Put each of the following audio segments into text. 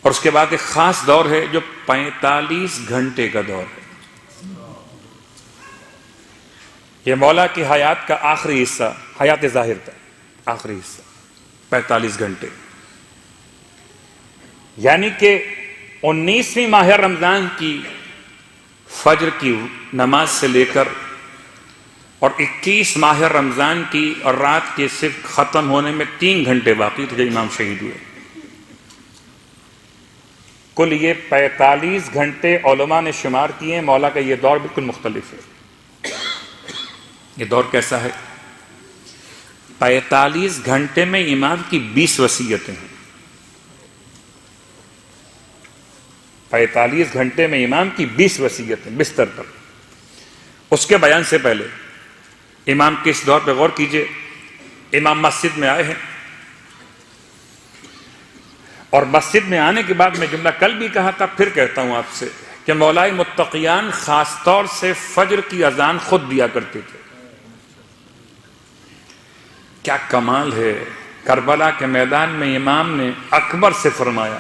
اور اس کے بعد ایک خاص دور ہے جو 45 گھنٹے کا دور ہے. یہ مولا کی حیات کا آخری حصہ، حیات ظاہر کا آخری حصہ 45 گھنٹے، یعنی کہ 19ویں ماہ رمضان کی فجر کی نماز سے لے کر اور 21 ماہ رمضان کی اور رات کے صرف ختم ہونے میں 3 گھنٹے باقی تھے جو امام شہید ہوئے. کل یہ 45 گھنٹے علماء نے شمار کیے ہیں. مولا کا یہ دور بالکل مختلف ہے. یہ دور کیسا ہے؟ 45 گھنٹے میں امام کی 20 وصیتیں ہیں. 45 گھنٹے میں امام کی 20 وصیتیں بستر پر. اس کے بیان سے پہلے امام کے اس دور پہ غور کیجئے. امام مسجد میں آئے ہیں اور مسجد میں آنے کے بعد میں جملہ کل بھی کہا تھا، پھر کہتا ہوں آپ سے کہ مولائے متقیان خاص طور سے فجر کی اذان خود دیا کرتے تھے. کیا کمال ہے! کربلا کے میدان میں امام نے اکبر سے فرمایا،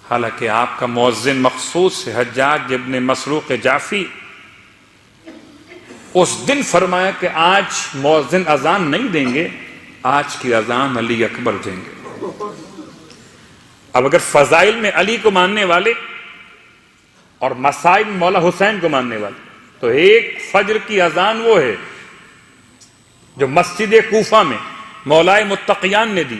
حالانکہ آپ کا مؤذن مخصوص ہے حجاج ابن مسروق جعفی. اس دن فرمایا کہ آج مؤذن اذان نہیں دیں گے، آج کی اذان علی اکبر دیں گے. اب اگر فضائل میں علی کو ماننے والے اور مسائل میں مولا حسین کو ماننے والے، تو ایک فجر کی اذان وہ ہے جو مسجد کوفہ میں مولائے متقیان نے دی،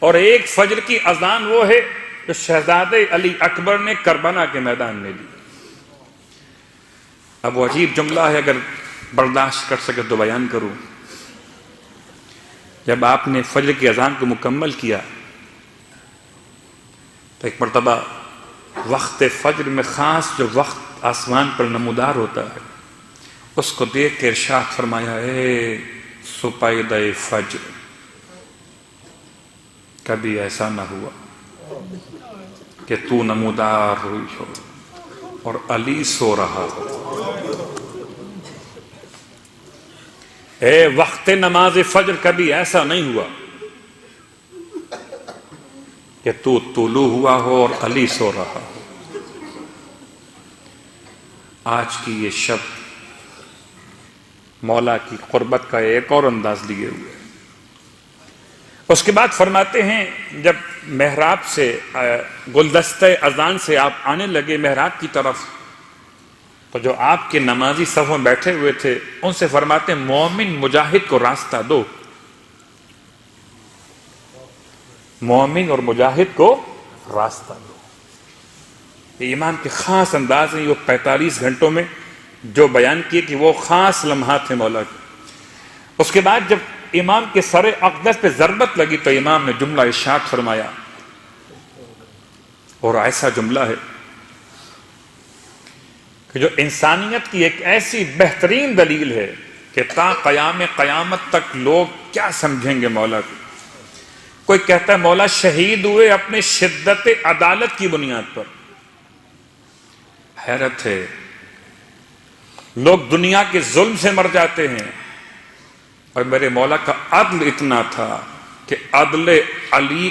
اور ایک فجر کی اذان وہ ہے جو شہزادے علی اکبر نے کربلا کے میدان میں دی. اب وہ عجیب جملہ ہے، اگر برداشت کر سکے تو بیان کروں. جب آپ نے فجر کی اذان کو مکمل کیا تو ایک مرتبہ وقت فجر میں خاص جو وقت آسمان پر نمودار ہوتا ہے اس کو دیکھ کے ارشاد فرمایا، اے سپیدہ فجر، کبھی ایسا نہ ہوا کہ تو نمودار ہوئی ہو اور علی سو رہا ہو. اے وقت نماز فجر، کبھی ایسا نہیں ہوا کہ تو طلوع ہوا ہو اور علی سو رہا ہو. آج کی یہ شب مولا کی قربت کا ایک اور انداز لیے ہوئے. اس کے بعد فرماتے ہیں جب محراب سے گلدستہ اذان سے آپ آنے لگے محراب کی طرف، تو جو آپ کے نمازی صفوں میں بیٹھے ہوئے تھے ان سے فرماتے ہیں مومن مجاہد کو راستہ دو. مومن اور مجاہد کو راستہ دو. یہ امام کے خاص انداز ہیں. وہ 45 گھنٹوں میں جو بیان کیے کہ وہ خاص لمحات ہیں مولا کے. اس کے بعد جب امام کے سر اقدس پہ ضربت لگی تو امام نے جملہ ارشاد فرمایا، اور ایسا جملہ ہے کہ جو انسانیت کی ایک ایسی بہترین دلیل ہے کہ تا قیام قیامت تک لوگ کیا سمجھیں گے مولا کو. کوئی کہتا ہے مولا شہید ہوئے اپنے شدت عدالت کی بنیاد پر. حیرت ہے، لوگ دنیا کے ظلم سے مر جاتے ہیں اور میرے مولا کا عدل اتنا تھا کہ عدل علی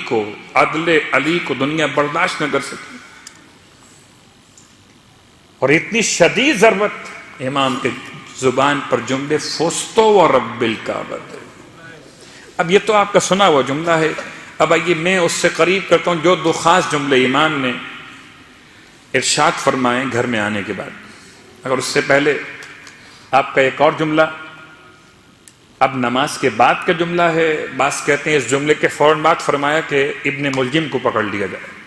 کو دنیا برداشت نہ کر سکی. اور اتنی شدید ضرورت امام کے زبان پر جملے فستو و رب الکعبہ. اب یہ تو آپ کا سنا ہوا جملہ ہے. اب آئیے میں اس سے قریب کرتا ہوں جو دو خاص جملے امام نے ارشاد فرمائے گھر میں آنے کے بعد. اگر اس سے پہلے آپ کا ایک اور جملہ اب نماز کے بعد کا جملہ ہے. بعض کہتے ہیں اس جملے کے فوراً بعد فرمایا کہ ابن ملجم کو پکڑ لیا جائے.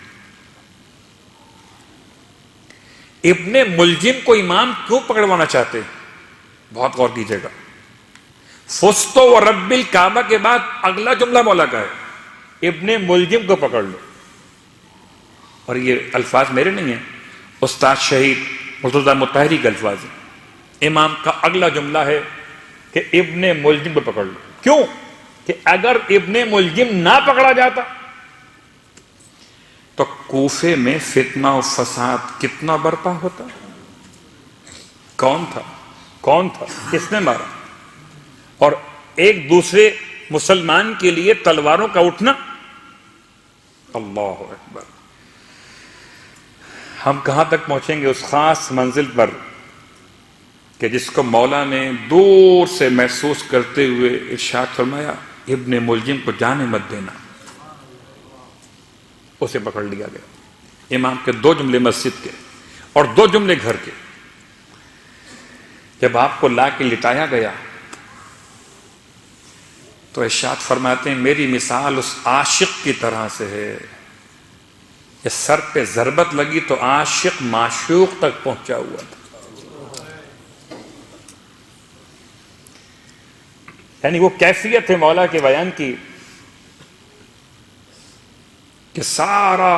ابن ملجم کو امام کیوں پکڑوانا چاہتے ہیں؟ بہت غور کیجیے گا. فستو و رب الکعبہ کے بعد اگلا جملہ مولا کا ہے، ابن ملجم کو پکڑ لو. اور یہ الفاظ میرے نہیں ہیں، استاد شہید مرتضیٰ مطہری کے الفاظ ہیں. امام کا اگلا جملہ ہے کہ ابن ملجم کو پکڑ لو. کیوں؟ کہ اگر ابن ملجم نہ پکڑا جاتا تو کوفے میں فتنہ و فساد کتنا برپا ہوتا. کون تھا کس نے مارا؟ اور ایک دوسرے مسلمان کے لیے تلواروں کا اٹھنا. اللہ اکبر. ہم کہاں تک پہنچیں گے اس خاص منزل پر کہ جس کو مولا نے دور سے محسوس کرتے ہوئے ارشاد فرمایا ابن ملجم کو جانے مت دینا. اسے پکڑ لیا گیا. امام کے 2 جملے مسجد کے اور 2 جملے گھر کے. جب آپ کو لا کے لٹایا گیا تو ارشاد فرماتے ہیں میری مثال اس عاشق کی طرح سے ہے کہ سر پہ ضربت لگی تو عاشق معشوق تک پہنچا ہوا تھا. یعنی وہ کیفیت ہے مولا کے بیان کی کہ سارا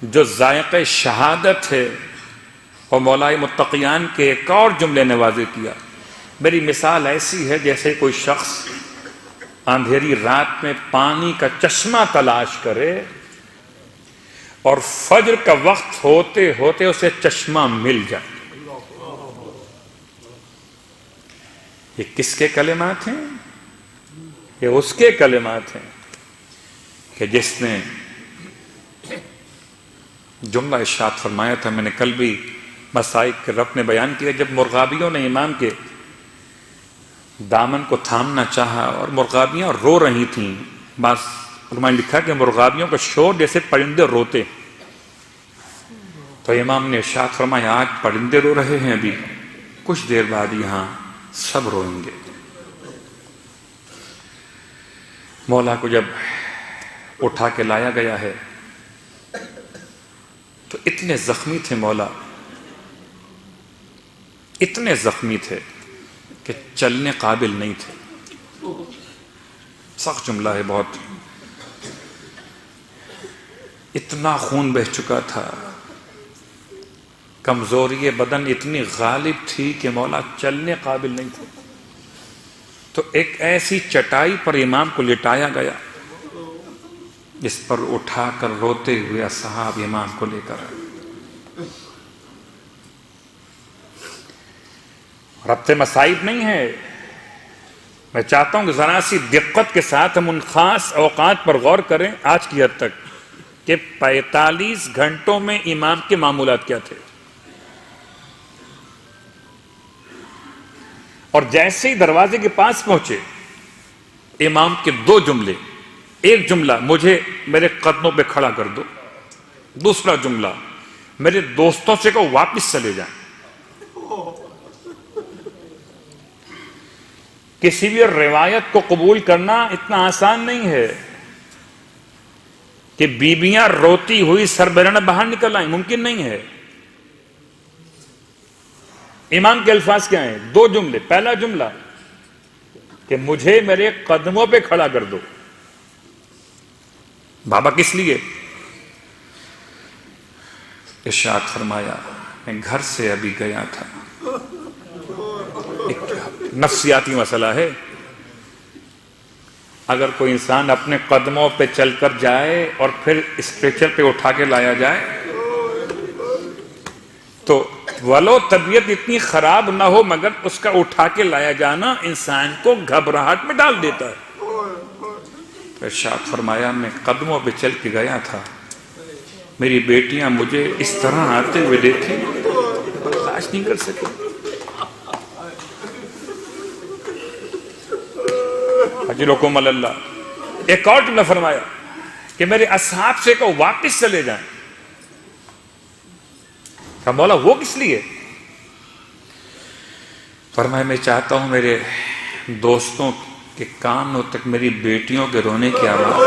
جو ذائقہ شہادت ہے اور مولا متقیان کے ایک اور جملے نے واضح کیا. میری مثال ایسی ہے جیسے کوئی شخص اندھیری رات میں پانی کا چشمہ تلاش کرے اور فجر کا وقت ہوتے ہوتے اسے چشمہ مل جائے. یہ کس کے کلمات ہیں؟ یہ اس کے کلمات ہیں کہ جس نے جملہ ارشاد فرمایا تھا. میں نے کل بھی مسائق کے رب نے بیان کیا جب مرغابیوں نے امام کے دامن کو تھامنا چاہا اور مرغابیاں رو رہی تھیں. بس علماء نے لکھا کہ مرغابیوں کا شور جیسے پرندے روتے. تو امام نے ارشاد فرمایا آج پرندے رو رہے ہیں ابھی کچھ دیر بعد یہاں سب روئیں گے. مولا کو جب اٹھا کے لایا گیا ہے تو اتنے زخمی تھے مولا, اتنے زخمی تھے کہ چلنے قابل نہیں تھے. سخت جملہ ہے بہت. اتنا خون بہہ چکا تھا, کمزوری بدن اتنی غالب تھی کہ مولا چلنے قابل نہیں تھے. تو ایک ایسی چٹائی پر امام کو لٹایا گیا جس پر اٹھا کر روتے ہوئے اصحاب امام کو لے کر آئے. ربط مصائب نہیں ہے. میں چاہتا ہوں کہ ذرا سی دقت کے ساتھ ہم ان خاص اوقات پر غور کریں آج کی حد تک کہ 45 گھنٹوں میں امام کے معمولات کیا تھے. اور جیسے ہی دروازے کے پاس پہنچے امام کے 2 جملے. ایک جملہ مجھے میرے قدموں پہ کھڑا کر دو, دوسرا جملہ میرے دوستوں سے کہو واپس چلے جائیں. کسی بھی روایت کو قبول کرنا اتنا آسان نہیں ہے کہ بیویاں روتی ہوئی سر بیرنا باہر نکل آئیں, ممکن نہیں ہے. امام کے الفاظ کیا ہیں؟ 2 جملے. پہلا جملہ کہ مجھے میرے قدموں پہ کھڑا کر دو. بابا کس لیے؟ ارشاد فرمایا میں گھر سے ابھی گیا تھا. ایک نفسیاتی مسئلہ ہے. اگر کوئی انسان اپنے قدموں پہ چل کر جائے اور پھر اسٹریچر پہ اٹھا کے لایا جائے تو ولو طبیعت اتنی خراب نہ ہو مگر اس کا اٹھا کے لایا جانا انسان کو گھبراہٹ میں ڈال دیتا ہے. ارشاد فرمایا میں قدموں پہ چل کے گیا تھا, میری بیٹیاں مجھے اس طرح آتے ہوئے دیکھیں برداشت نہیں کر سکے. اجرکم اللہ. ایک اور جملہ فرمایا کہ میرے اصحاب سے کہو واپس چلے جائیں. کہ مولا وہ کس لیے؟ فرمایا میں چاہتا ہوں میرے دوستوں کے کانوں تک میری بیٹیوں کے رونے کی آواز.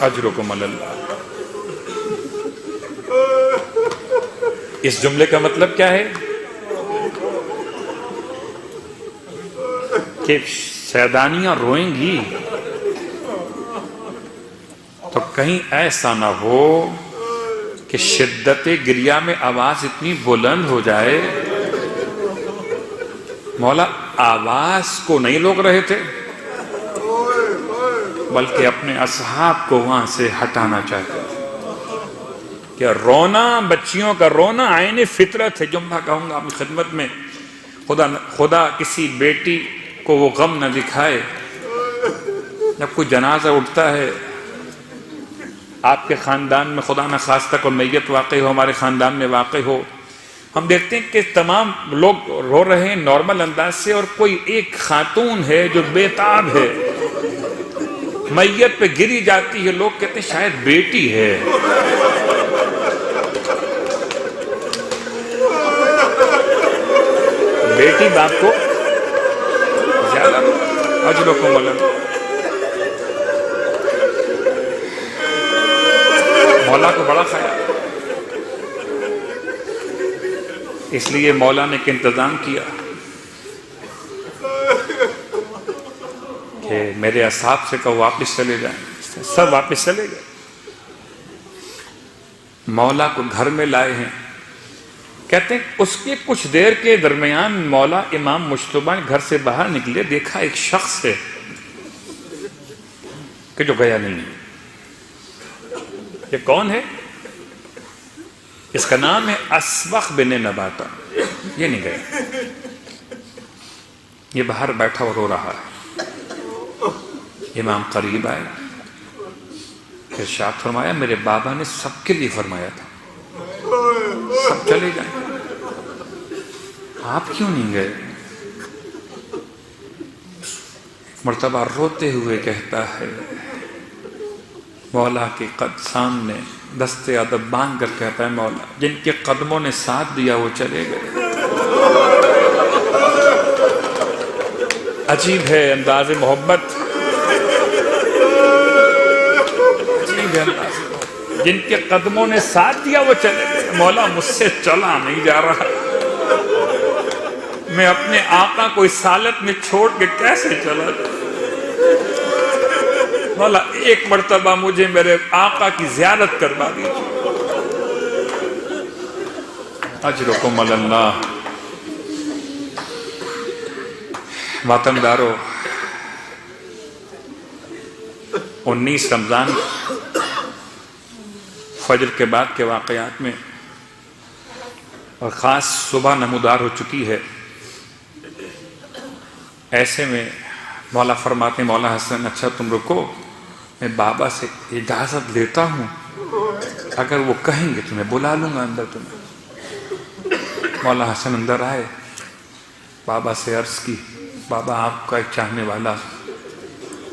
اجرکم اللہ. اس جملے کا مطلب کیا ہے کہ سیدانیاں روئیں گی تو کہیں ایسا نہ ہو کہ شدت گریہ میں آواز اتنی بلند ہو جائے. مولا آواز کو نہیں روک رہے تھے بلکہ اپنے اصحاب کو وہاں سے ہٹانا چاہتے تھے کہ رونا بچیوں کا رونا عین فطرت ہے. جملہ کہوں گا اپنی خدمت میں, خدا کسی بیٹی کو وہ غم نہ دکھائے جب کوئی جنازہ اٹھتا ہے آپ کے خاندان میں، خدا نہ خواستہ کوئی میت واقع ہو، ہمارے خاندان میں واقع ہو، ہم دیکھتے ہیں کہ تمام لوگ رو رہے ہیں نارمل انداز سے، اور کوئی ایک خاتون ہے جو بے تاب ہے، میت پہ گری جاتی ہے، لوگ کہتے ہیں شاید بیٹی ہے۔ بیٹی باپ کو زیادہ اجرکم اللہ۔ مولا کو بڑا خیال، اس لیے مولا نے ایک انتظام کیا کہ میرے اصحاب سے کہو واپس چلے جائیں، سب واپس چلے گئے۔ مولا کو گھر میں لائے ہیں، کہتے ہیں اس کے کچھ دیر کے درمیان مولا امام مجتبی گھر سے باہر نکلے، دیکھا ایک شخص ہے کہ جو گیا نہیں۔ یہ کون ہے؟ اس کا نام ہے اسبغ بن نباتہ۔ یہ نہیں گیا، یہ باہر بیٹھا اور رو رہا ہے۔ امام قریب آئے، ارشاد فرمایا میرے بابا نے سب کے لیے فرمایا تھا سب چلے جائیں، آپ کیوں نہیں گئے؟ مرتبہ روتے ہوئے کہتا ہے، مولا کے قد سامنے دست ادب باندھ کر کہتا ہے مولا جن کے قدموں نے ساتھ دیا وہ چلے گئے۔ عجیب ہے انداز محبت، عجیب ہے انداز محبت، جن کے قدموں نے ساتھ دیا وہ چلے گئے۔ مولا مجھ سے چلا نہیں جا رہا، میں اپنے آقا کو اس حالت میں چھوڑ کے کیسے چلا جاؤں؟ مولا ایک مرتبہ مجھے میرے آقا کی زیارت کروا دیجیے۔ اجرکم اللہ۔ وطن دارو، 19 رمضان فجر کے بعد کے واقعات میں، اور خاص صبح نمودار ہو چکی ہے، ایسے میں مولا فرماتے ہیں مولا حسن اچھا تم رکو، میں بابا سے اجازت لیتا ہوں، اگر وہ کہیں گے تو میں بلا لوں گا اندر تمہیں۔ مولا حسن اندر آئے، بابا سے عرض کی بابا آپ کا ایک چاہنے والا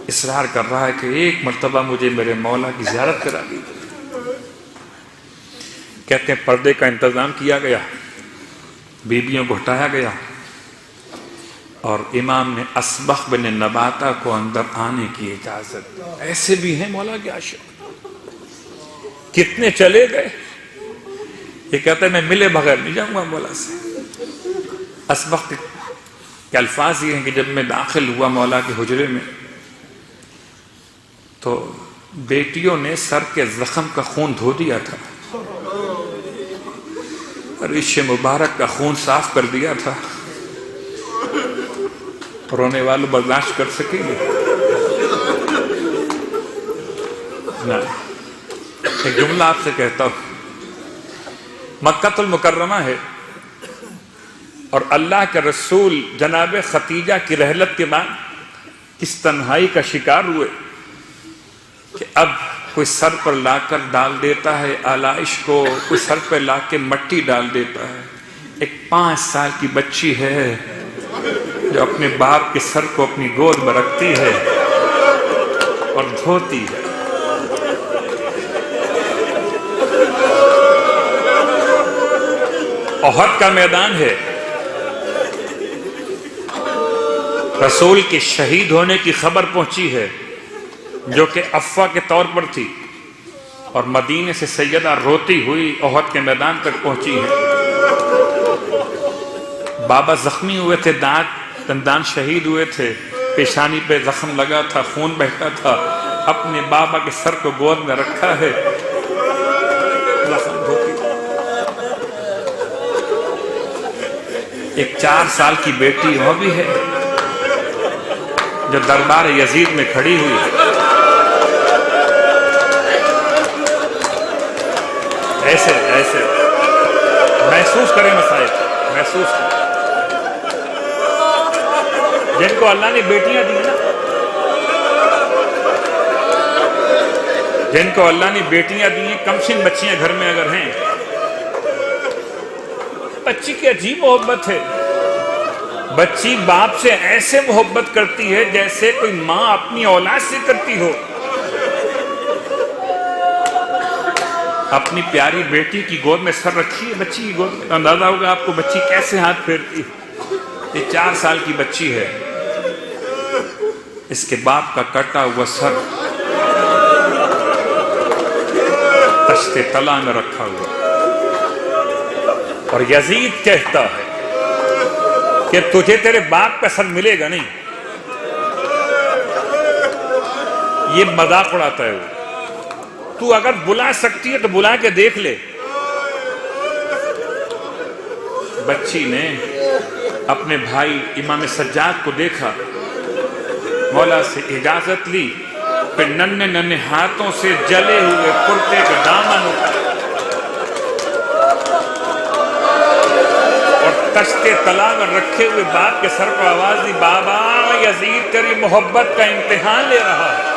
اصرار کر رہا ہے کہ ایک مرتبہ مجھے میرے مولا کی زیارت کرا دیجیے۔ کہتے ہیں پردے کا انتظام کیا گیا، بیویوں کو ہٹایا گیا، اور امام نے اسبغ بن نباتہ کو اندر آنے کی اجازت دی۔ ایسے بھی ہیں مولا کے عاشق، کتنے چلے گئے، یہ کہتا ہے میں ملے بغیر نہیں جاؤں گا مولا سے۔ اسبغ کے الفاظ یہ ہیں کہ جب میں داخل ہوا مولا کے حجرے میں تو بیٹیوں نے سر کے زخم کا خون دھو دیا تھا، ریش مبارک کا خون صاف کر دیا تھا، رونے والوں برداشت کر سکیں گے؟ نہ۔ ایک جملہ آپ سے کہتا ہوں، مکہ المکرمہ ہے اور اللہ کے رسول جناب ختیجہ کی رحلت کے بعد اس تنہائی کا شکار ہوئے کہ اب کوئی سر پر لا کر ڈال دیتا ہے آلائش کو، کوئی سر پر لا کے مٹی ڈال دیتا ہے۔ ایک 5 سال کی بچی ہے جو اپنے باپ کے سر کو اپنی گود میں رکھتی ہے اور دھوتی ہے۔ احد کا میدان ہے، رسول کے شہید ہونے کی خبر پہنچی ہے جو کہ افواہ کے طور پر تھی، اور مدینے سے سیدہ روتی ہوئی احد کے میدان تک پہنچی ہے۔ بابا زخمی ہوئے تھے، دندان شہید ہوئے تھے، پیشانی پہ زخم لگا تھا، خون بہتا تھا، اپنے بابا کے سر کو گود میں رکھا ہے، زخم دھوتی۔ ایک 4 سال کی بیٹی وہ بھی ہے جو دربار یزید میں کھڑی ہوئی ہے۔ ایسے محسوس کریں مسائل، محسوس کریں جن کو اللہ نے بیٹیاں دی نا، جن کو اللہ نے بیٹیاں دی ہیں، کم سن بچیاں گھر میں اگر ہیں، بچی کی عجیب محبت ہے. بچی باپ سے ایسے محبت کرتی ہے جیسے کوئی ماں اپنی اولاد سے کرتی ہو. اپنی پیاری بیٹی کی گود میں سر رکھیے، بچی کی گود میں، اندازہ ہوگا آپ کو بچی کیسے ہاتھ پھیرتی. یہ 4 سال کی بچی ہے، اس کے باپ کا کٹا ہوا سر تشت طلا میں رکھا ہوا، اور یزید کہتا ہے کہ تجھے تیرے باپ کا سر ملے گا نہیں. یہ مذاق اڑاتا ہے وہ. تو اگر بلا سکتی ہے تو بلا کے دیکھ لے. بچی نے اپنے بھائی امام سجاد کو دیکھا، مولا سے اجازت لی، پھر ننھے ننھے ہاتھوں سے جلے ہوئے کرتے کا دامن اٹھایا اور تشت طلا میں رکھے ہوئے باپ کے سر کو آواز دی، بابا یزید تیری محبت کا امتحان لے رہا ہے.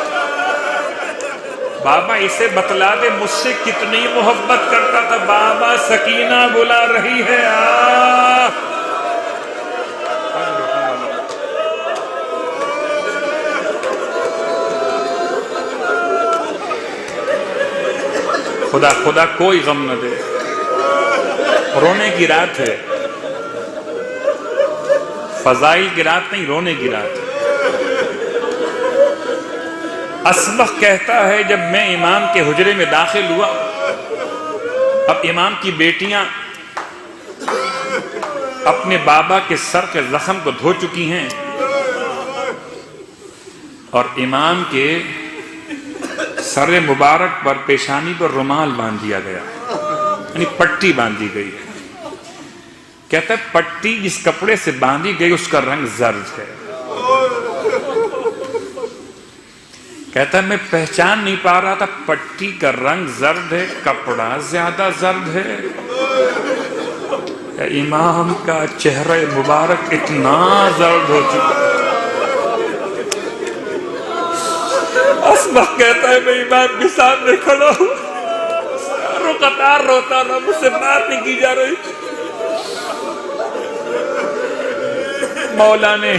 بابا اسے بتلا دے مجھ سے کتنی محبت کرتا تھا. بابا سکینہ بلا رہی ہے، آ خدا خدا کوئی غم نہ دے. رونے کی رات ہے، فضائل کی رات نہیں، رونے کی رات ہے. اسبق کہتا ہے جب میں امام کے حجرے میں داخل ہوا، اب امام کی بیٹیاں اپنے بابا کے سر کے زخم کو دھو چکی ہیں اور امام کے سر مبارک پر پیشانی پر رومال باندھ دیا گیا، یعنی پٹی باندھی گئی ہے. کہتا ہے پٹی جس کپڑے سے باندھی گئی اس کا رنگ زرد ہے. کہتا ہے میں پہچان نہیں پا رہا تھا پٹی کا رنگ زرد ہے، کپڑا زیادہ زرد ہے. امام کا چہرہ مبارک اتنا زرد ہو چکا. اسبق کہتا ہے میں امام کے سامنے کھڑا ہوں، قطار روتا رہا، مجھ سے بات نہیں کی جا رہی. مولا نے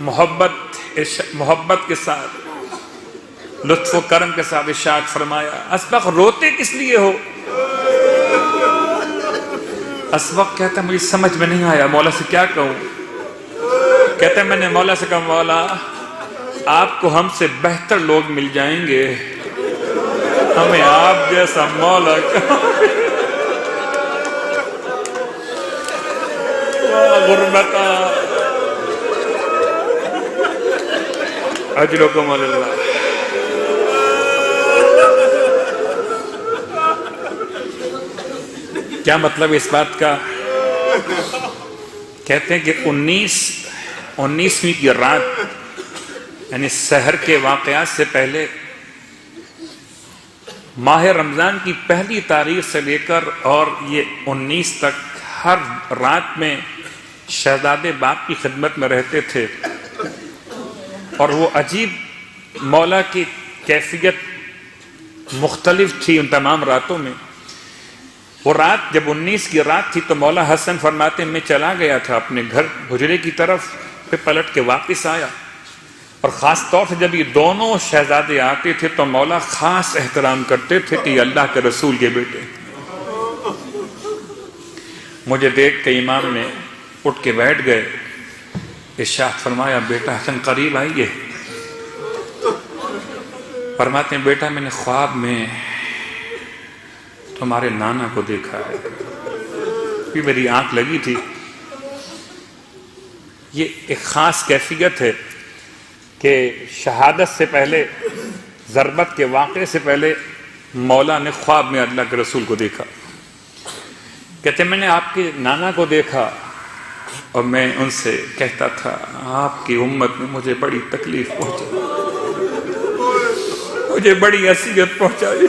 محبت کے ساتھ، لطف و کرم کے ساتھ ارشاد فرمایا، اسبق روتے کس لیے ہو؟ اسبق کہتا ہے مجھے سمجھ میں نہیں آیا، مولا سے کیا کہوں. کہتا ہے میں نے مولا سے کہا مولا آپ کو ہم سے بہتر لوگ مل جائیں گے، ہمیں آپ جیسا مولا غربتا اجرکم اللہ. کیا مطلب اس بات کا؟ کہتے ہیں کہ 19ویں کی رات، یعنی سحر کے واقعات سے پہلے، ماہ رمضان کی پہلی تاریخ سے لے کر اور یہ 19 تک ہر رات میں شہزادے باپ کی خدمت میں رہتے تھے، اور وہ عجیب مولا کی کیفیت مختلف تھی ان تمام راتوں میں. وہ رات جب 19 کی رات تھی تو مولا حسن فرماتے میں چلا گیا تھا اپنے گھر حجرے کی طرف، پھر پلٹ کے واپس آیا، اور خاص طور سے جب یہ دونوں شہزادے آتے تھے تو مولا خاص احترام کرتے تھے کہ یہ اللہ کے رسول کے بیٹے. مجھے دیکھ کے امام نے اٹھ کے بیٹھ گئے، ارشاد فرمایا بیٹا حسن قریب آئیے. فرماتے ہیں بیٹا میں نے خواب میں تمہارے نانا کو دیکھا ہے، بھی میری آنکھ لگی تھی. یہ ایک خاص کیفیت ہے کہ شہادت سے پہلے، ضربت کے واقعے سے پہلے مولا نے خواب میں اللہ کے رسول کو دیکھا. کہتے میں نے آپ کے نانا کو دیکھا اور میں ان سے کہتا تھا آپ کی امت نے مجھے بڑی تکلیف پہنچائی، مجھے بڑی اذیت پہنچائی.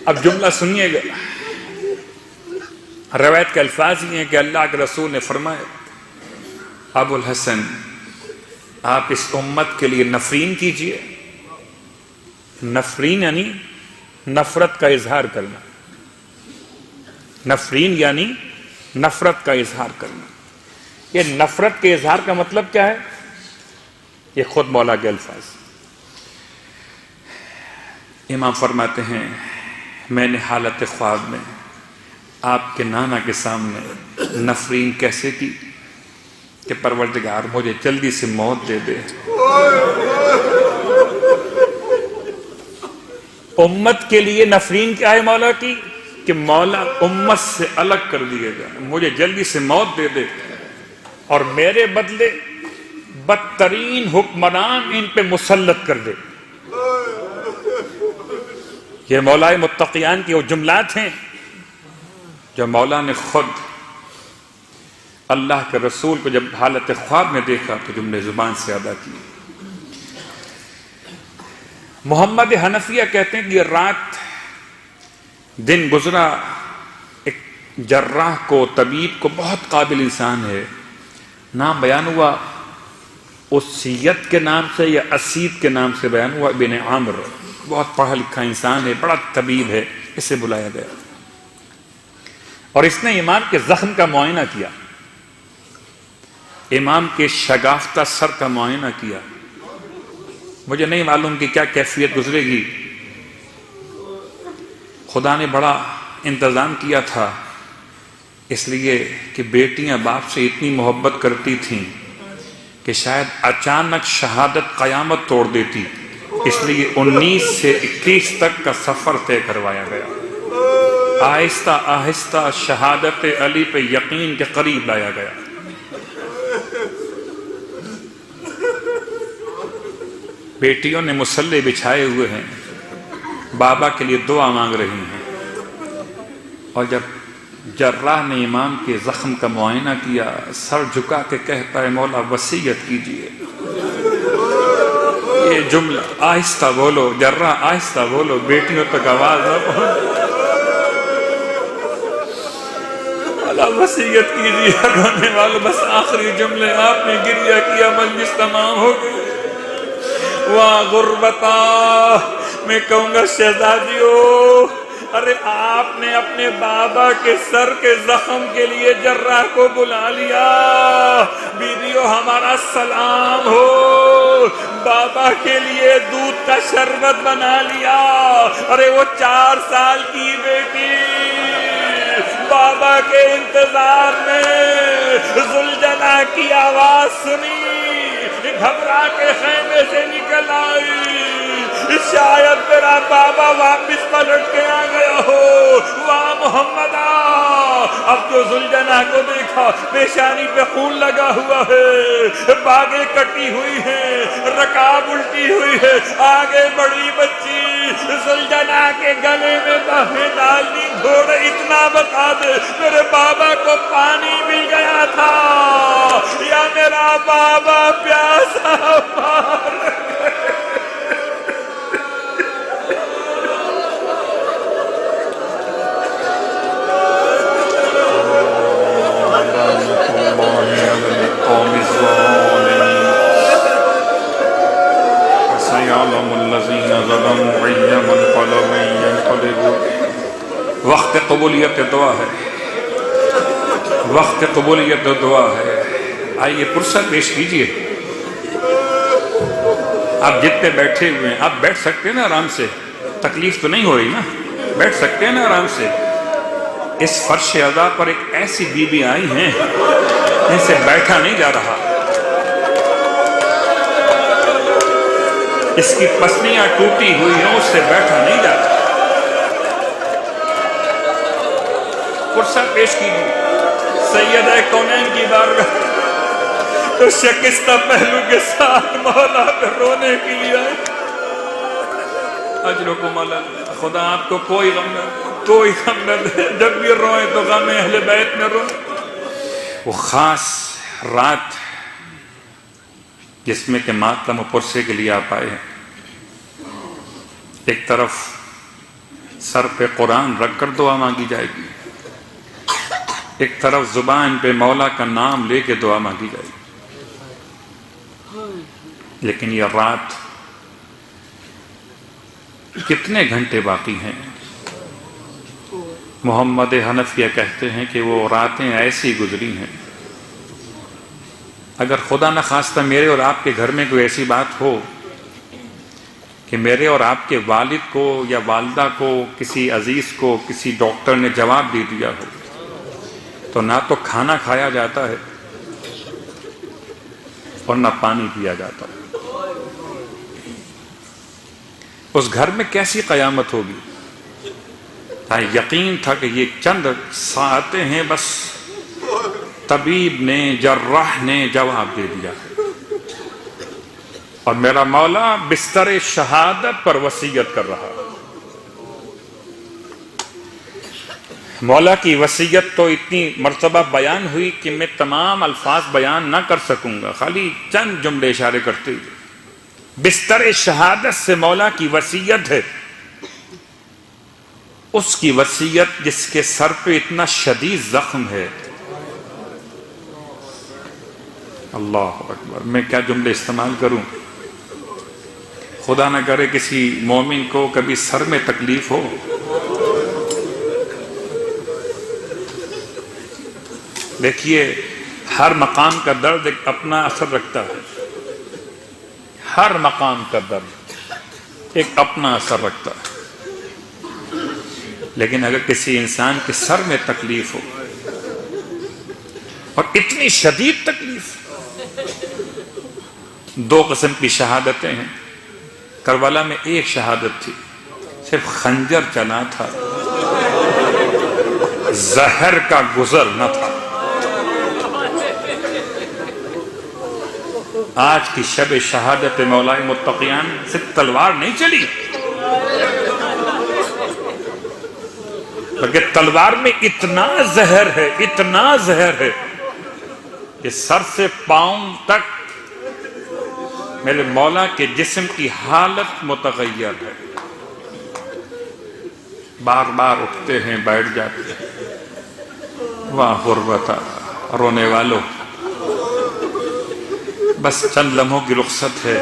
اب جملہ سنیے گا، روایت کے الفاظ یہ ہیں کہ اللہ کے رسول نے فرمایا ابو الحسن آپ اس امت کے لیے نفرین کیجئے. نفرین یعنی نفرت کا اظہار کرنا. نفرین یعنی نفرت کا اظہار کرنا. یہ نفرت کے اظہار کا مطلب کیا ہے؟ یہ خود مولا کے الفاظ. امام فرماتے ہیں میں نے حالت خواب میں آپ کے نانا کے سامنے نفرین کیسے کی کہ پروردگار مجھے جلدی سے موت دے دے. امت کے لیے نفرین کیا ہے مولا کی؟ کہ مولا امت سے الگ کر دیے گا، مجھے جلدی سے موت دے دے اور میرے بدلے بدترین حکمران ان پہ مسلط کر دے. یہ مولا متقیان کی وہ جملات ہیں جو مولا نے خود اللہ کے رسول کو جب حالت خواب میں دیکھا تو جملے زبان سے ادا کی. محمد حنفیہ کہتے ہیں کہ یہ رات دن گزرا ایک جراح کو، طبیب کو، بہت قابل انسان ہے، نام بیان ہوا اسید کے نام سے یا اسید کے نام سے بیان ہوا، ابن عامر، بہت پڑھا لکھا انسان ہے، بڑا طبیب ہے، اسے بلایا گیا اور اس نے امام کے زخم کا معائنہ کیا، امام کے شگافتہ سر کا معائنہ کیا. مجھے نہیں معلوم کہ کیا کیفیت گزرے گی. خدا نے بڑا انتظام کیا تھا، اس لیے کہ بیٹیاں باپ سے اتنی محبت کرتی تھیں کہ شاید اچانک شہادت قیامت توڑ دیتی، اس لیے 19 سے 21 تک کا سفر طے کروایا گیا. آہستہ آہستہ شہادت علی پہ یقین کے قریب لایا گیا. بیٹیوں نے مصلے بچھائے ہوئے ہیں، بابا کے لیے دعا مانگ رہی ہیں، اور جب جراح نے امام کے زخم کا معائنہ کیا، سر جھکا کے کہتا ہے مولا وصیت کیجئے. یہ جملہ آہستہ بولو جراح، آہستہ بولو، بیٹیوں تک آواز نہ پہنچ. اللہ وصیت کیجئے کرنے والوں. بس آخری جملے آپ نے گریہ کیا، مجلس تمام ہو گئی. واہ غربتا، میں کہوں گا شہزادیوں، ارے آپ نے اپنے بابا کے سر کے زخم کے لیے جراح کو بلا لیا. بیویوں ہمارا سلام ہو، بابا کے لیے دودھ کا شربت بنا لیا. ارے وہ 4 سال کی بیٹی بابا کے انتظار میں ذوالجناح کی آواز سنی، گھبرا کے خیمے سے نکل آئی. شاید میرا بابا واپس پلٹ کے آ گیا ہو. واہ محمدہ، اب جو ذوالجناح کو دیکھا پیشانی پہ خون لگا ہوا ہے، باگیں کٹی ہوئی ہیں، رکاب الٹی ہوئی ہے، آگے بڑی بچی ذوالجناح کے گلے میں باہیں ڈالنی. گھوڑے اتنا بتا دے میرے بابا کو پانی مل گیا تھا یا میرا بابا پیاسا مار وقت قبولیت دعا ہے، وقت قبولیت دعا ہے. آئیے پرسہ پیش کیجئے. آپ جتنے بیٹھے ہوئے ہیں آپ بیٹھ سکتے ہیں نا آرام سے، تکلیف تو نہیں ہو رہی نا، بیٹھ سکتے ہیں نا آرام سے. اس فرش ادا پر ایک ایسی بی بی آئی ہیں جن سے بیٹھا نہیں جا رہا. اس کی پسلیاں ٹوٹی ہوئی ہیں، اس سے بیٹھا نہیں جا رہا. پرسہ پیش کیجیے سیدہ کونین کی بارگاہ. تو شکستہ پہلو کے ساتھ مولا پہ رونے کے لیے آئے. اجرکم اللہ، خدا آپ کو کوئی غم نہ دے، کوئی غم نہ دے. جب بھی روئیں تو غم اہل بیت میں روئیں. وہ خاص رات جس میں کہ ماتم و پرسے کے لیے آپ آئے ہیں، ایک طرف سر پہ قرآن رکھ کر دعا مانگی جائے گی، ایک طرف زبان پہ مولا کا نام لے کے دعا مانگی جائے گی. لیکن یہ رات کتنے گھنٹے باقی ہیں؟ محمد حنفیہ کہتے ہیں کہ وہ راتیں ایسی گزری ہیں، اگر خدا نخواستہ میرے اور آپ کے گھر میں کوئی ایسی بات ہو کہ میرے اور آپ کے والد کو یا والدہ کو، کسی عزیز کو کسی ڈاکٹر نے جواب دے دیا ہو، تو نہ تو کھانا کھایا جاتا ہے اور نہ پانی پیا جاتا ہے۔ اس گھر میں کیسی قیامت ہوگی؟ یقین تھا کہ یہ چند ساعتیں ہیں، بس طبیب نے، جراح نے جواب دے دیا اور میرا مولا بستر شہادت پر وصیت کر رہا۔ مولا کی وصیت تو اتنی مرتبہ بیان ہوئی کہ میں تمام الفاظ بیان نہ کر سکوں گا، خالی چند جملے اشارے کرتے ہوئے۔ بستر شہادت سے مولا کی وصیت ہے، اس کی وصیت جس کے سر پہ اتنا شدید زخم ہے۔ اللہ اکبر، میں کیا جملے استعمال کروں؟ خدا نہ کرے کسی مومن کو کبھی سر میں تکلیف ہو۔ دیکھیے، ہر مقام کا درد ایک اپنا اثر رکھتا ہے، ہر مقام کا درد ایک اپنا اثر رکھتا ہے، لیکن اگر کسی انسان کے سر میں تکلیف ہو اور اتنی شدید تکلیف، دو قسم کی شہادتیں ہیں۔ کربلا میں ایک شہادت تھی، صرف خنجر چلا تھا، زہر کا گزر نہ تھا۔ آج کی شب شہادت مولائے متقیان صرف تلوار نہیں چلی، بلکہ تلوار میں اتنا زہر ہے، اتنا زہر ہے کہ سر سے پاؤں تک میرے مولا کے جسم کی حالت متغیر ہے، بار بار اٹھتے ہیں، بیٹھ جاتے ہیں۔ واہ غربتا، رونے والوں، بس چند لمحوں کی رخصت ہے،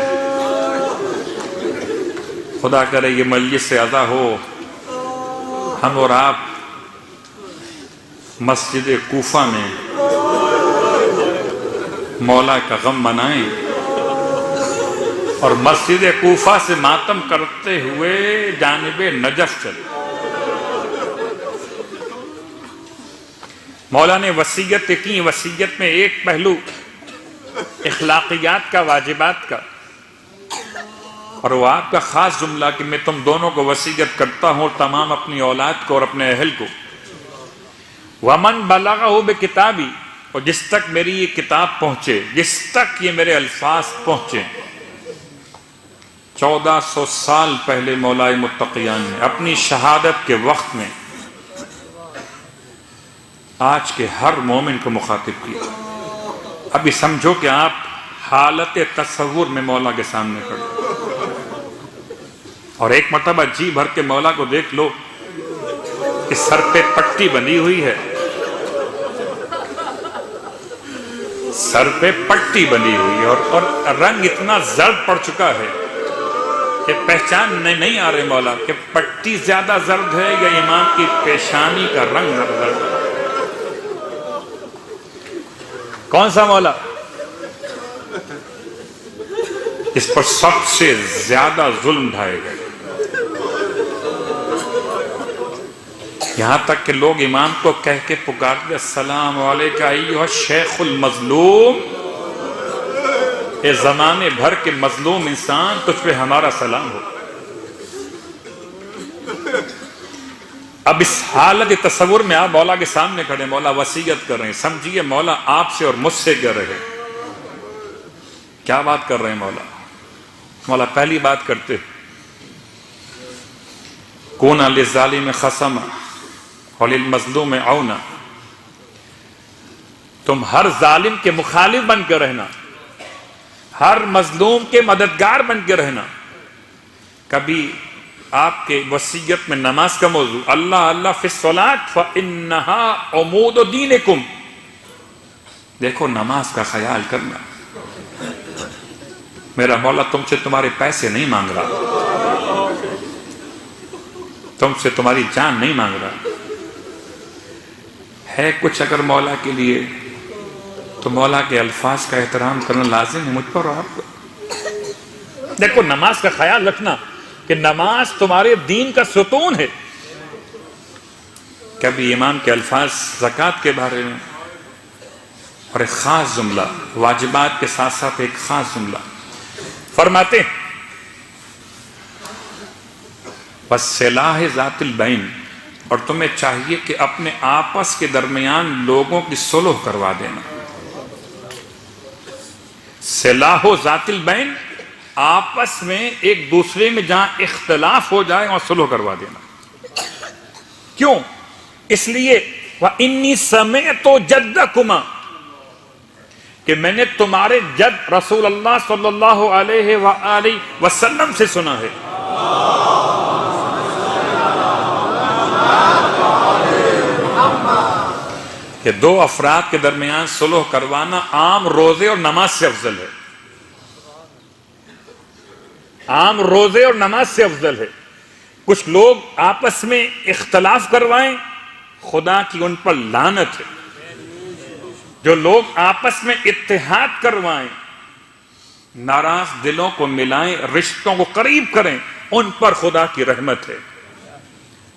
خدا کرے یہ مجلس سے ادا ہو، ہم اور آپ مسجد کوفہ میں مولا کا غم منائیں اور مسجد کوفہ سے ماتم کرتے ہوئے جانب نجف چلیں۔ مولا نے وصیت کی، وصیت میں ایک پہلو اخلاقیات کا، واجبات کا، اور وہ آپ کا خاص جملہ کہ میں تم دونوں کو وصیت کرتا ہوں، تمام اپنی اولاد کو اور اپنے اہل کو، وَمَنْ بَلَغَهُ بِكِتَابِي، اور جس تک میری یہ کتاب پہنچے، جس تک یہ میرے الفاظ پہنچے۔ 1400 سال پہلے مولائے متقیان نے اپنی شہادت کے وقت میں آج کے ہر مومن کو مخاطب کیا۔ ابھی سمجھو کہ آپ حالت تصور میں مولا کے سامنے کھڑے، اور ایک مرتبہ جی بھر کے مولا کو دیکھ لو کہ سر پہ پٹی بندھی ہوئی ہے، سر پہ پٹی بندھی ہوئی ہے، اور رنگ اتنا زرد پڑ چکا ہے کہ پہچان نہیں آ رہے مولا کہ پٹی زیادہ زرد ہے یا امام کی پیشانی کا رنگ زرد ہے۔ کون سا مولا؟ اس پر سب سے زیادہ ظلم ڈھائے گئے، یہاں تک کہ لوگ امام کو کہہ کے پکارتے، السلام علیکہ ایھا الشیخ المظلوم، اے زمانے بھر کے مظلوم انسان، تجھ پہ ہمارا سلام ہو۔ اب اس حالت تصور میں آپ مولا کے سامنے کھڑے، مولا وصیت کر رہے ہیں، سمجھیے مولا آپ سے اور مجھ سے کر رہے ہیں۔ کیا بات کر رہے ہیں مولا؟ مولا پہلی بات کرتے، کون للظالم خصما وللمظلوم عونا، تم ہر ظالم کے مخالف بن کے رہنا، ہر مظلوم کے مددگار بن کے رہنا۔ کبھی آپ کے وصیت میں نماز کا موضوع، اللہ اللہ فی الصلاۃ فإنہا عمود دینکم، دیکھو نماز کا خیال کرنا، میرا مولا تم سے تمہارے پیسے نہیں مانگ رہا، تم سے تمہاری جان نہیں مانگ رہا ہے کچھ اگر مولا کے لیے تو مولا کے الفاظ کا احترام کرنا لازم ہے مجھ پر اور آپ کو۔ دیکھو نماز کا خیال رکھنا کہ نماز تمہارے دین کا ستون ہے۔ کبھی امام کے الفاظ زکوٰۃ کے بارے میں اور ایک خاص جملہ، واجبات کے ساتھ ساتھ ایک خاص جملہ فرماتے ہیں وَالصِّلَاحِ ذَاتِ الْبَيْنِ، اور تمہیں چاہیے کہ اپنے آپس کے درمیان لوگوں کی صلح کروا دینا۔ صلاح ذات البین، آپس میں ایک دوسرے میں جہاں اختلاف ہو جائے وہاں صلح کروا دینا۔ کیوں؟ اس لیے وَإِنِّي سَمِعْتُ جَدَّكُمَا، کہ میں نے تمہارے جد رسول اللہ صلی اللہ علیہ وآلہ وسلم سے سنا ہے۔ کہ دو افراد کے درمیان صلح کروانا عام روزے اور نماز سے افضل ہے، عام روزے اور نماز سے افضل ہے۔ کچھ لوگ آپس میں اختلاف کروائیں، خدا کی ان پر لعنت ہے۔ جو لوگ آپس میں اتحاد کروائیں، ناراض دلوں کو ملائیں، رشتوں کو قریب کریں، ان پر خدا کی رحمت ہے۔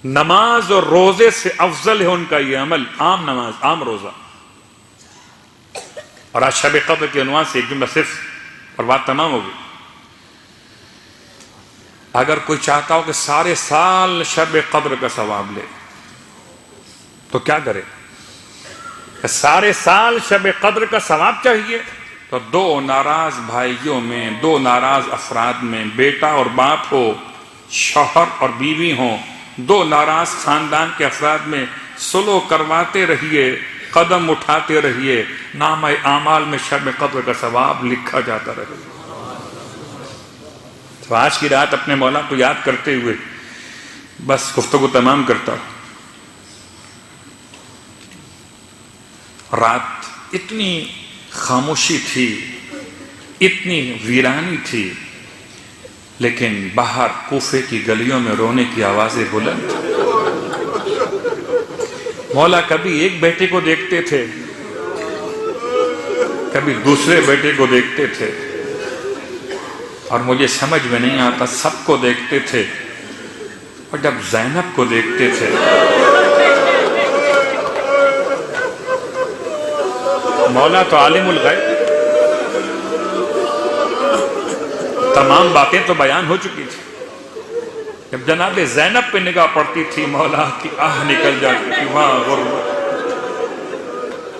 نماز اور روزے سے افضل ہے ان کا یہ عمل، عام نماز، عام روزہ۔ اور آج شب قدر کے عنوان سے ایک جملہ صرف اور بات تمام ہوگی۔ اگر کوئی چاہتا ہو کہ سارے سال شب قدر کا ثواب لے تو کیا کرے؟ سارے سال شب قدر کا ثواب چاہیے تو دو ناراض بھائیوں میں، دو ناراض افراد میں، بیٹا اور باپ ہو، شوہر اور بیوی ہوں، دو ناراض خاندان کے افراد میں صلح کرواتے رہیے، قدم اٹھاتے رہیے، نامہ اعمال میں شب قدر کا ثواب لکھا جاتا رہے۔ تو آج کی رات اپنے مولا کو یاد کرتے ہوئے بس گفتگو تمام کرتا ہوں۔ رات اتنی خاموشی تھی، اتنی ویرانی تھی، لیکن باہر کوفے کی گلیوں میں رونے کی آوازیں بلند۔ مولا کبھی ایک بیٹے کو دیکھتے تھے، کبھی دوسرے بیٹے کو دیکھتے تھے، اور مجھے سمجھ میں نہیں آتا سب کو دیکھتے تھے، اور جب زینب کو دیکھتے تھے مولا تو عالم الغیب، تمام باتیں تو بیان ہو چکی تھی۔ جب جناب زینب پہ نگاہ پڑتی تھی مولا کی آہ نکل جاتی تھی، وہاں غربت۔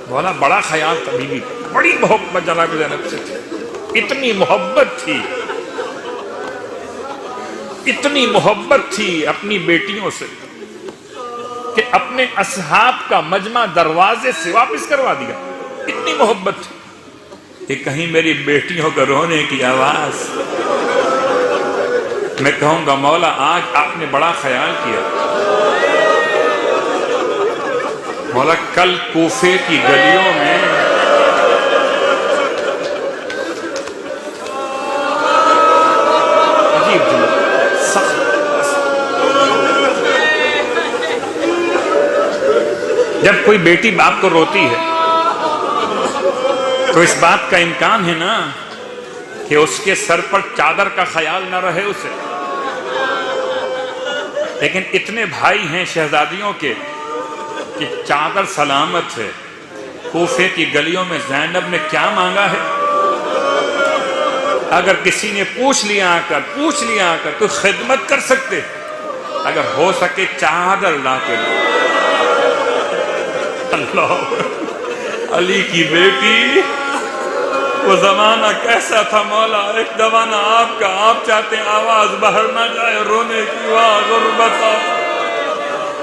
مولا بڑا خیال تھا بیوی، بڑی محبت جناب زینب سے تھی، اتنی محبت تھی، اتنی محبت تھی اپنی بیٹیوں سے کہ اپنے اصحاب کا مجمع دروازے سے واپس کروا دیا، اتنی محبت تھی کہ کہیں میری بیٹیوں کا رونے کی آواز۔ میں کہوں گا مولا آج آپ نے بڑا خیال کیا، مولا کل کوفے کی گلیوں میں عجیب جملہ، سخت، جب کوئی بیٹی باپ کو روتی ہے تو اس بات کا امکان ہے نا کہ اس کے سر پر چادر کا خیال نہ رہے اسے، لیکن اتنے بھائی ہیں شہزادیوں کے کہ چادر سلامت ہے۔ کوفے کی گلیوں میں زینب نے کیا مانگا ہے؟ اگر کسی نے پوچھ لیا آ کر تو خدمت کر سکتے، اگر ہو سکے چادر لا کے دو۔ اللہ، علی کی بیٹی، وہ زمانہ کیسا تھا مولا، ایک زمانہ آپ کا، آپ چاہتے ہیں آواز باہر نہ جائے، رونے کی آواز، غربت۔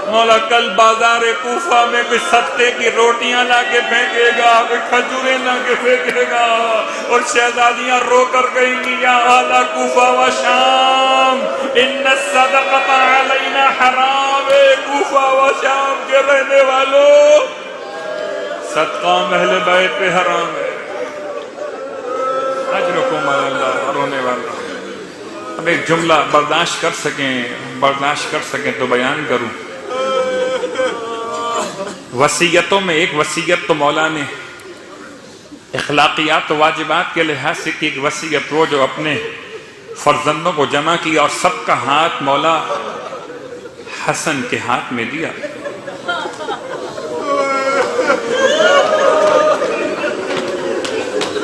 مولا کل بازار کوفہ میں کوئی صدقے کی روٹیاں لا کے پھینکے گا، کوئی کھجوریں لا کے پھینکے گا، اور شہزادیاں رو کر کہیں گی یا اہل کوفہ و شام ان الصدقۃ علینا حرام۔ کوفہ و شام کے رہنے والوں، صدقہ اہل بیت پہ حرام ہے۔ اجرکم علی اللہ، رونے اب ایک جملہ برداشت کر سکیں تو بیان کروں. وصیتوں میں ایک وصیت تو مولا نے اخلاقیات و واجبات کے لحاظ سے کی، ایک وصیت وہ جو اپنے فرزندوں کو جمع کیا اور سب کا ہاتھ مولا حسن کے ہاتھ میں دیا.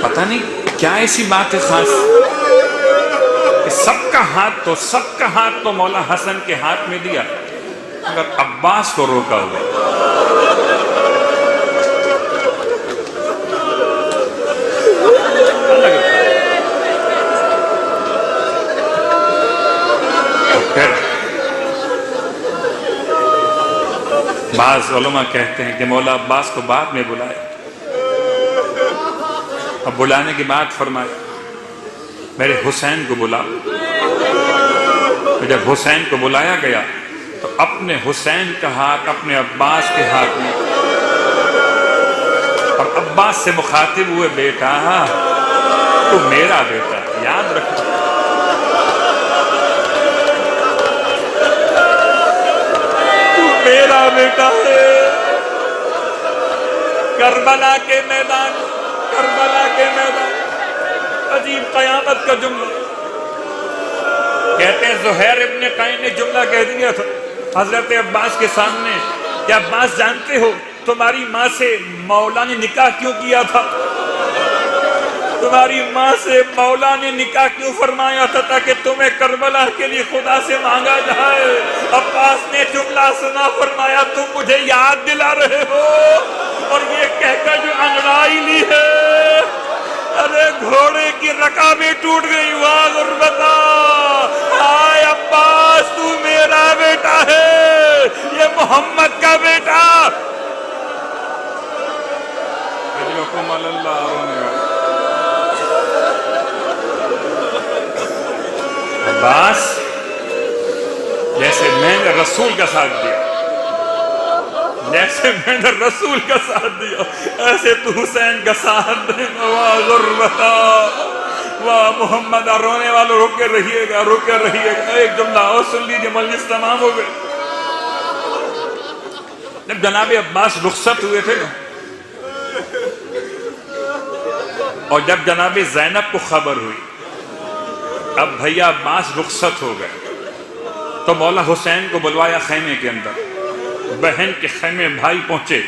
پتہ نہیں کیا ایسی بات ہے خاص کہ سب کا ہاتھ تو مولا حسن کے ہاتھ میں دیا، مگر عباس کو روکا ہوا. بعض علماء کہتے ہیں کہ مولا عباس کو بعد میں بلائے. اب بلانے کے بعد فرمایا میرے حسین کو بلاؤ. جب حسین کو بلایا گیا تو اپنے حسین کا ہاتھ اپنے عباس کے ہاتھ میں، اور عباس سے مخاطب ہوئے بیٹا تو میرا بیٹا، یاد رکھو تو میرا بیٹا ہے. کربلا کے میدان عجیب قیامت کا جملہ کہتے ہیں. زہیر ابن قین نے جملہ کہہ دیا تھا حضرت عباس کے سامنے کہ عباس جانتے ہو تمہاری ماں سے مولا نے نکاح کیوں کیا تھا؟ تمہاری ماں سے مولا نے نکاح کیوں فرمایا تھا؟ تاکہ تمہیں کربلا کے لیے خدا سے مانگا جائے. عباس نے جملہ سنا، فرمایا تم مجھے یاد دلا رہے ہو اور یہ کہہ کر جو انگڑائی لی ہے. ارے گھوڑے کی رکابیں ٹوٹ گئی. واہ غربتا، ہائے عباس تو میرا بیٹا ہے، یہ محمد کا بیٹا. عباس جیسے میں نے رسول کا ساتھ دیا، ایسے تو حسین کا ساتھ دے. واہ غربتا، واہ محمد. رونے والوں رکے رہیے گا. ایک جملہ اور سن لیجیے، مجلس تمام ہو گئے. جب جناب عباس رخصت ہوئے تھے نا، اور جب جناب زینب کو خبر ہوئی اب بھیا عباس رخصت ہو گئے، تو مولا حسین کو بلوایا خیمے کے اندر. بہن کے خیمے بھائی پہنچے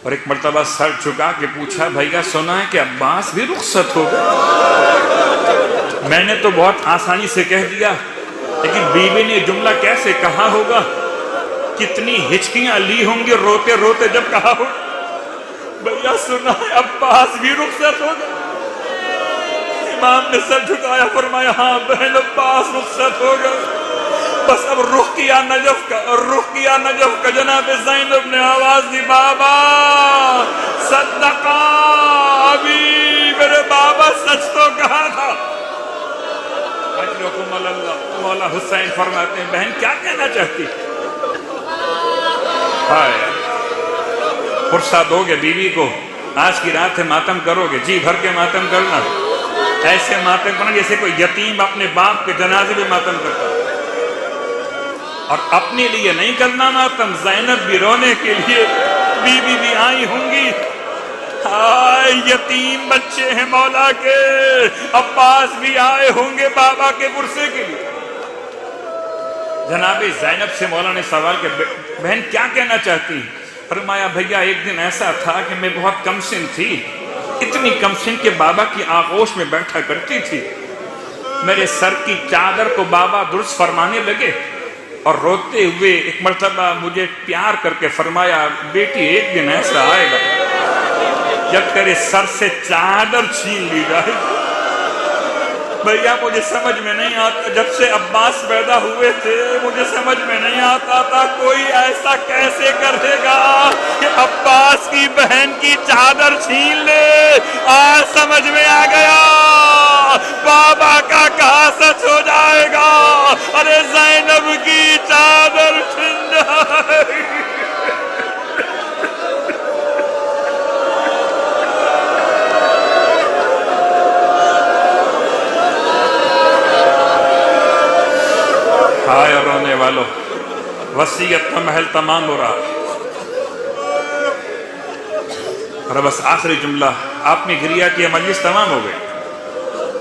اور ایک مرتبہ سر جھکا کے پوچھا بھیا سنا ہے کہ عباس بھی رخصت ہو گئے؟ میں نے تو بہت آسانی سے کہہ دیا، لیکن بیوی نے جملہ کیسے کہا ہوگا، کتنی ہچکیاں لی ہوں گی روتے روتے جب کہا ہو بھیا سنا ہے عباس بھی رخصت ہو گئے. امام نے سر جھکایا، فرمایا ہاں بہن عباس رخصت ہو گئے. بس اب رخ کیا نجف کا جناب زینب نے آواز دی، بابا صدقا ابھی، میرے بابا سچ تو کہا تھا. اجرکم اللہ. مولا حسین فرماتے ہیں بہن کیا کہنا چاہتی؟ فرصت دو گے بیوی کو، آج کی رات ہے ماتم کرو گے، جی بھر کے ماتم کرنا. ایسے ماتم کرنا جیسے کوئی یتیم اپنے باپ کے جنازے میں ماتم کرتا، اور اپنے لیے نہیں کرنا ماتم. زینب بھی رونے کے لیے، بیوی بھی آئی ہوں گی. ہائے یتیم بچے ہیں مولا کے. عباس بھی آئے ہوں گے بابا کے ورثے کے لیے. جناب زینب سے مولا نے سوال کیا بہن کیا کہنا چاہتی؟ فرمایا بھیا ایک دن ایسا تھا کہ میں بہت کم سن تھی، اتنی کم سن کہ بابا کی آغوش میں بیٹھا کرتی تھی. میرے سر کی چادر کو بابا درست فرمانے لگے اور روتے ہوئے ایک مرتبہ مجھے پیار کر کے فرمایا بیٹی ایک دن ایسا آئے گا جب تیرے سر سے چادر چھین لی جائے. بھیا مجھے سمجھ میں نہیں آتا، جب سے عباس پیدا ہوئے تھے مجھے سمجھ میں نہیں آتا تھا کوئی ایسا کیسے کرے گا کہ عباس کی بہن کی چادر چھین لے. آج سمجھ میں آ گیا بابا کا کہا سچ ہو جائے گا. ارے زینب کی چادر چھن جائے گی. ہائے رونے والوں، وصیت کا محل تمام ہو رہا. اور بس آخری جملہ، آپ نے گریا کیا، مجلس تمام ہو گئی.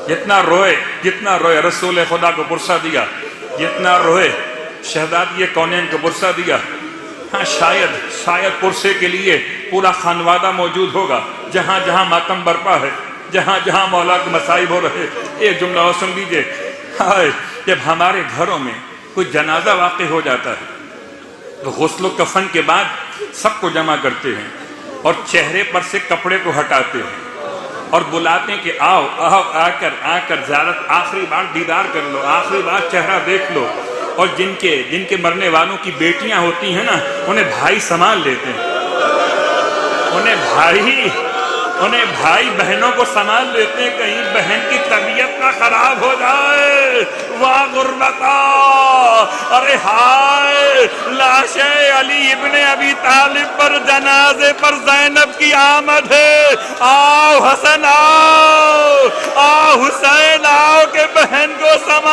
جتنا روئے رسول خدا کو پرسہ دیا، جتنا روئے شہزادی کونین کو پرسہ دیا. ہاں شاید پرسے کے لیے پورا خانوادہ موجود ہوگا، جہاں جہاں ماتم برپا ہے، جہاں جہاں مولا کے مصائب ہو رہے. ایک جملہ اور سن لیجئے. ہائے جب ہمارے گھروں میں کوئی جنازہ واقع ہو جاتا ہے تو غسل و کفن کے بعد سب کو جمع کرتے ہیں اور چہرے پر سے کپڑے کو ہٹاتے ہیں اور بلاتے ہیں کہ آؤ آ کر زیارت، آخری بار دیدار کر لو، آخری بار چہرہ دیکھ لو. اور جن کے مرنے والوں کی بیٹیاں ہوتی ہیں نا، انہیں بھائی سنبھال لیتے ہیں، انہیں بھائی بہنوں کو سنبھال لیتے ہیں، کہیں بہن کی طبیعت نہ خراب ہو جائے. واہ غربتا، ارے ہائے لاش علی ابن ابی طالب پر، جنازے پر زینب کی آمد ہے. آؤ حسن آؤ، آؤ حسین آؤ کہ بہن کو سنبھال